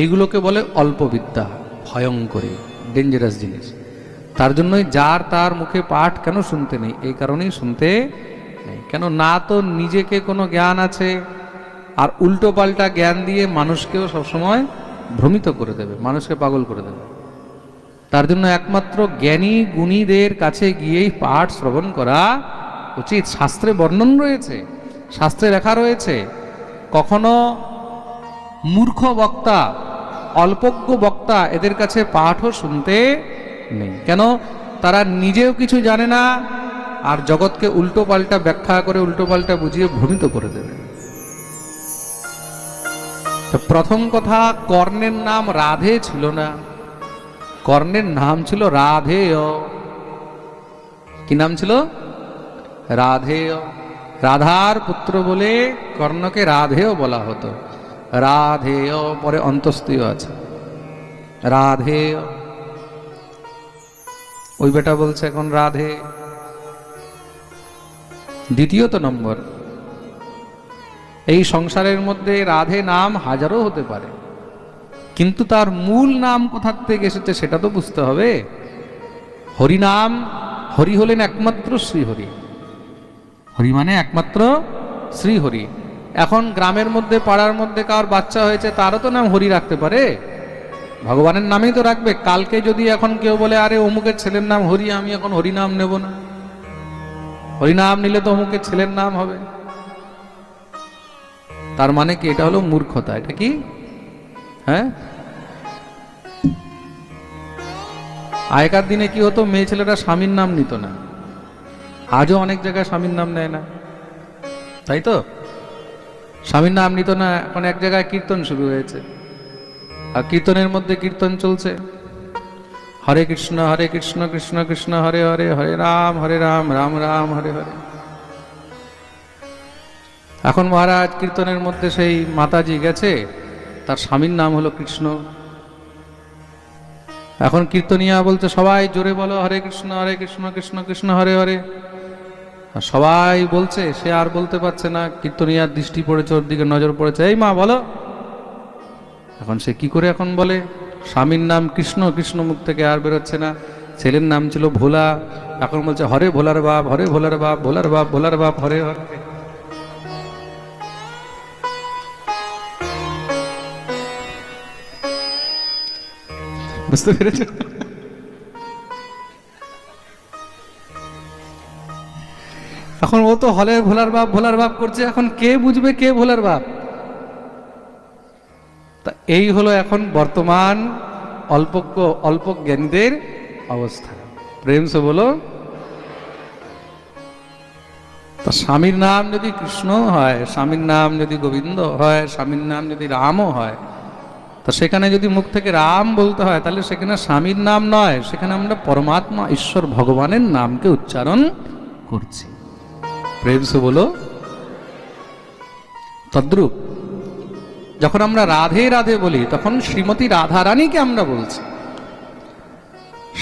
এইগুলোকে বলে অল্প বিদ্যা, ভয়ঙ্করী, ডেঞ্জারাস জিনিস। তার জন্যই যার তার মুখে পাঠ কেন শুনতে নেই, এই কারণেই শুনতে নেই। কেন না, তো নিজেকে কোনো জ্ঞান আছে, আর উল্টো পাল্টা জ্ঞান দিয়ে মানুষকেও সবসময় ভ্রমিত করে দেবে, মানুষকে পাগল করে দেবে। তার জন্য একমাত্র জ্ঞানী গুণীদের কাছে গিয়েই পাঠ শ্রবণ করা উচিত। শাস্ত্রে বর্ণন রয়েছে, শাস্ত্রে লেখা রয়েছে, কখনো মূর্খ বক্তা, অল্পজ্ঞ বক্তা এদের কাছে পাঠও শুনতে নেই। কেন? তারা নিজেও কিছু জানে না, আর জগৎকে উল্টো পাল্টা ব্যাখ্যা করে, উল্টো পাল্টা বুঝিয়ে ভ্রমিত করে দেবে। তো প্রথম কথা, কর্ণের নাম রাধে ছিল না, কর্ণের নাম ছিল রাধেয়। কি নাম ছিল? রাধেয়। রাধার পুত্র বলে কর্ণকে রাধেয় বলা হতো। রাধেয় পরে অন্তস্তীয় আছে, রাধেয়। ওই বেটা বলছে এখন রাধে। দ্বিতীয়ত নম্বর, এই সংসারের মধ্যে রাধে নাম হাজারো হতে পারে, কিন্তু তার মূল নাম কোথা থেকে এসেছে সেটা তো বুঝতে হবে। হরি নাম, হরি হলেন একমাত্র শ্রীহরি, হরি মানে একমাত্র শ্রীহরি। এখন গ্রামের মধ্যে, পাড়ার মধ্যে কার বাচ্চা হয়েছে, তারও তো নাম হরি রাখতে পারে, ভগবানের নামেই তো রাখবে। কালকে যদি এখন কেউ বলে আরে অমুকের ছেলের নাম হরি, আমি এখন হরি নাম নেব না, হরি নাম নিলে তো অমুকের ছেলের নাম হবে। তার মানে কি? এটা হলো মূর্খতা। এটা কি? হ্যাঁ, আগেকার দিনে কি হতো, মেয়ে ছেলেরা স্বামীর নাম নিত না, আজও অনেক জায়গায় স্বামীর নাম নেয় না, তাই তো? স্বামীর নাম নিত না। এখন এক জায়গায় কীর্তন শুরু হয়েছে, আর কীর্তনের মধ্যে কীর্তন চলছে, হরে কৃষ্ণ কৃষ্ণ কৃষ্ণ হরে হরে, হরে রাম রাম রাম হরে হরে। এখন মহারাজ কীর্তনের মধ্যে সেই মাতাজি গেছে, তার স্বামীর নাম হলো কৃষ্ণ। এখন কীর্তনিয়া বলছে সবাই জোরে বলো হরে কৃষ্ণ কৃষ্ণ কৃষ্ণ হরে হরে। সবাই বলছে, সে আর বলতে পারছে না, কীর্তনিয়ার দৃষ্টি পড়েছে, ওর দিকে নজর পড়েছে, এই মা বলো। এখন সে কি করে এখন বলে? স্বামীর নাম কৃষ্ণ, কৃষ্ণ মুখ থেকে আর বেরোচ্ছে না। ছেলের নাম ছিল ভোলা, এখন বলছে হরে ভোলার বাপ, হরে ভোলার বাপ, ভোলার বাপ, ভোলার বাপ, হরে হরে। বুঝতে পেরেছ? এখন ও তো হলে ভোলার বাপ, ভোলার বাপ করছে, এখন কে বুঝবে কে ভোলার বাপ? তা এই হলো এখন বর্তমান অল্প জ্ঞানীদের অবস্থা। প্রেম সে বলো। তা স্বামীর নাম যদি কৃষ্ণ হয়, স্বামীর নাম যদি গোবিন্দ হয়, স্বামীর নাম যদি রামও হয়, তা সেখানে যদি মুখ থেকে রাম বলতে হয়, তাহলে সেখানে স্বামীর নাম নয়, সেখানে আমরা পরমাত্মা ঈশ্বর ভগবানের নামকে উচ্চারণ করছি। প্রেম সে বলো। তদ্রূপ যখন আমরা রাধে রাধে বলি, তখন শ্রীমতী রাধারানীকে আমরা বলছি।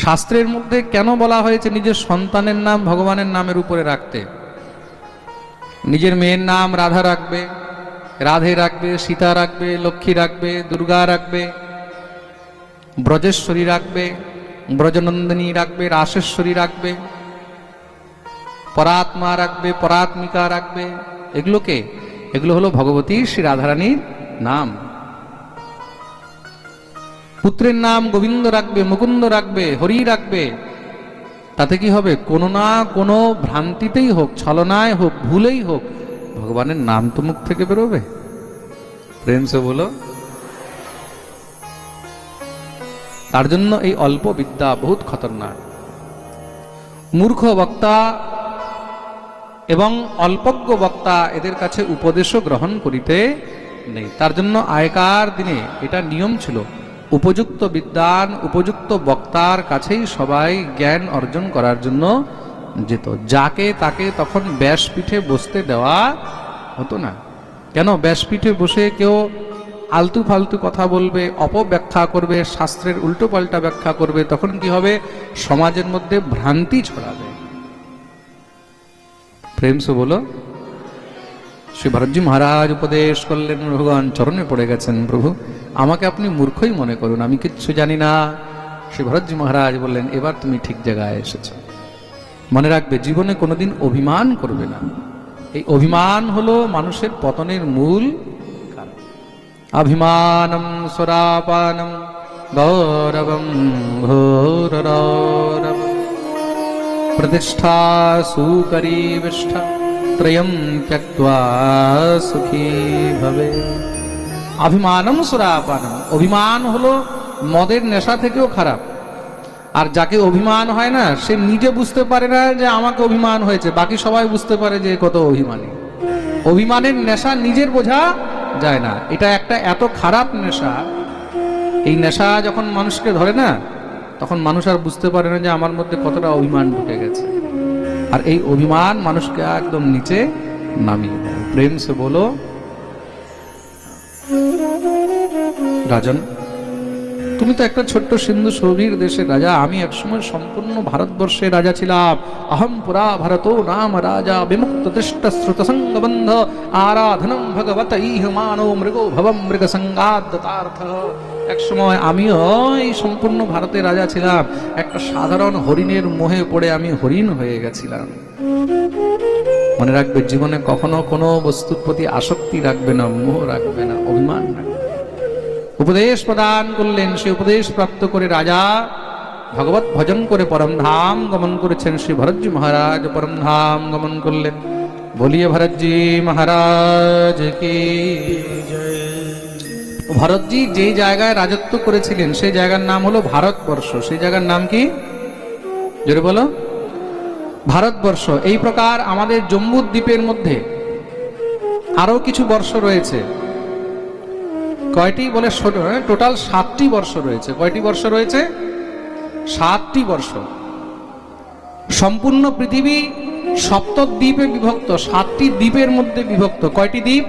শাস্ত্রের মধ্যে কেন বলা হয়েছে নিজের সন্তানের নাম ভগবানের নামের উপরে রাখতে? নিজের মেয়ের নাম রাধা রাখবে, রাধে রাখবে, সীতা রাখবে, লক্ষ্মী রাখবে, দুর্গা রাখবে, ব্রজেশ্বরী রাখবে, ব্রজনন্দিনী রাখবে, রাসেশ্বরী রাখবে, পরাত্মা রাখবে, পরাত্মিকা রাখবে। এগুলো হলো ভগবতী শ্রী রাধারানীর নাম। পুত্রের নাম গোবিন্দ রাখবে, মুকুন্দ রাখবে, হরি রাখবে। তাতে কি হবে? কোনো না কোনো ভ্রান্তিতেই হোক, ছলনায় হোক, ভুলেই হোক, ভগবানের নাম তো মুখ থেকে বেরোবে। প্রেম সে বলো। তার জন্য এই অল্প বিদ্যা বহুত খতরনাক। মূর্খ বক্তা এবং অল্পজ্ঞ বক্তা এদের কাছে উপদেশও গ্রহণ করিতে নেই। তার জন্য আগেকার দিনে এটা নিয়ম ছিল, উপযুক্ত বিদ্বান, উপযুক্ত বক্তার কাছেই সবাই জ্ঞান অর্জন করার জন্য যেত। যাকে তাকে তখন ব্যাসপীঠে বসতে দেওয়া হতো না। কেন? ব্যাসপীঠে বসে কেউ আলতু ফালতু কথা বলবে, অপব্যাখ্যা করবে, শাস্ত্রের উল্টো পাল্টা ব্যাখ্যা করবে, তখন কি হবে? সমাজের মধ্যে ভ্রান্তি ছড়াবে। প্রেম সে বলো। শ্রী ভরতজি মহারাজ উপদেশ করলেন, ভগবান চরণে পড়ে গেছেন, প্রভু আমাকে আপনি মূর্খই মনে করুন, আমি কিচ্ছু জানি না। শ্রী ভরতজি মহারাজ বললেন, এবার তুমি ঠিক জায়গায় এসেছ। মনে রাখবে, জীবনে কোনোদিন অভিমান করবে না। এই অভিমান হলো মানুষের পতনের মূল কারণ। অভিমানম সুরাপানম গৌরবম ঘোররৌরবম প্রতিষ্ঠা সুকরীবিষ্ঠা ত্রয়ম ত্যক্ত্বা সুখী ভবে। অভিমানম সুরাপানম, অভিমান হলো মদের নেশা থেকেও খারাপ। আর যাকে অভিমান হয় না, সে নিজে বুঝতে পারে না যে আমাকে অভিমান হয়েছে, বাকি সবাই বুঝতে পারে যে কত অভিমানী। অভিমানের নেশা নিজের বোঝা যায় না, এটা একটা এত খারাপ নেশা। এই নেশা যখন মানুষকে ধরে না, তখন মানুষ আর বুঝতে পারে না যে আমার মধ্যে কতটা অভিমান ঢুকে গেছে। আর এই অভিমান মানুষকে একদম নিচে নামিয়ে দেয়। প্রেম সে বলো রাজন, তুমি তো একটা ছোট্ট সিন্ধু সৌভীর দেশের রাজা, আমি একসময় সম্পূর্ণ ভারতবর্ষের রাজা ছিলাম। অহম পুরা ভারত নাম রাজা বিমুক্ত দৃষ্ট শ্রুত সঙ্গবন্ধ আরাধনম ভগবত ইহ মানো মৃগো ভবম মৃগ সঙ্গাদ্যতার্থ। একসময় আমিও এই সম্পূর্ণ ভারতের রাজা ছিলাম, একটা সাধারণ হরিণের মোহে পড়ে আমি হরিণ হয়ে গেছিলাম। মনে রাখবে, জীবনে কখনো কোনো বস্তুর প্রতি আসক্তি রাখবে না, মোহ রাখবে না, অভিমান রাখবে। উপদেশ প্রদান করলেন। সে উপদেশ প্রাপ্ত করে রাজা ভগবত ভজন করে পরমধাম গমন করেছেন। শ্রী ভরতজি মহারাজ পরমধাম গমন করলেন। বলিয়ে ভরতজি মহারাজ কি। ভরতজি যে জায়গায় রাজত্ব করেছিলেন সেই জায়গার নাম হলো ভারতবর্ষ। সেই জায়গার নাম কি? জোরে বলো। ভারতবর্ষ। এই প্রকার আমাদের জম্বু দ্বীপের মধ্যে আরো কিছু বর্ষ রয়েছে। কয়টি বলে? টোটাল 7টি বর্ষ রয়েছে। কয়টি বর্ষ রয়েছে? 7টি বর্ষ। সম্পূর্ণ পৃথিবী সপ্তদ্বীপে বিভক্ত, 7টি দ্বীপের মধ্যে বিভক্ত। কয়টি দ্বীপ?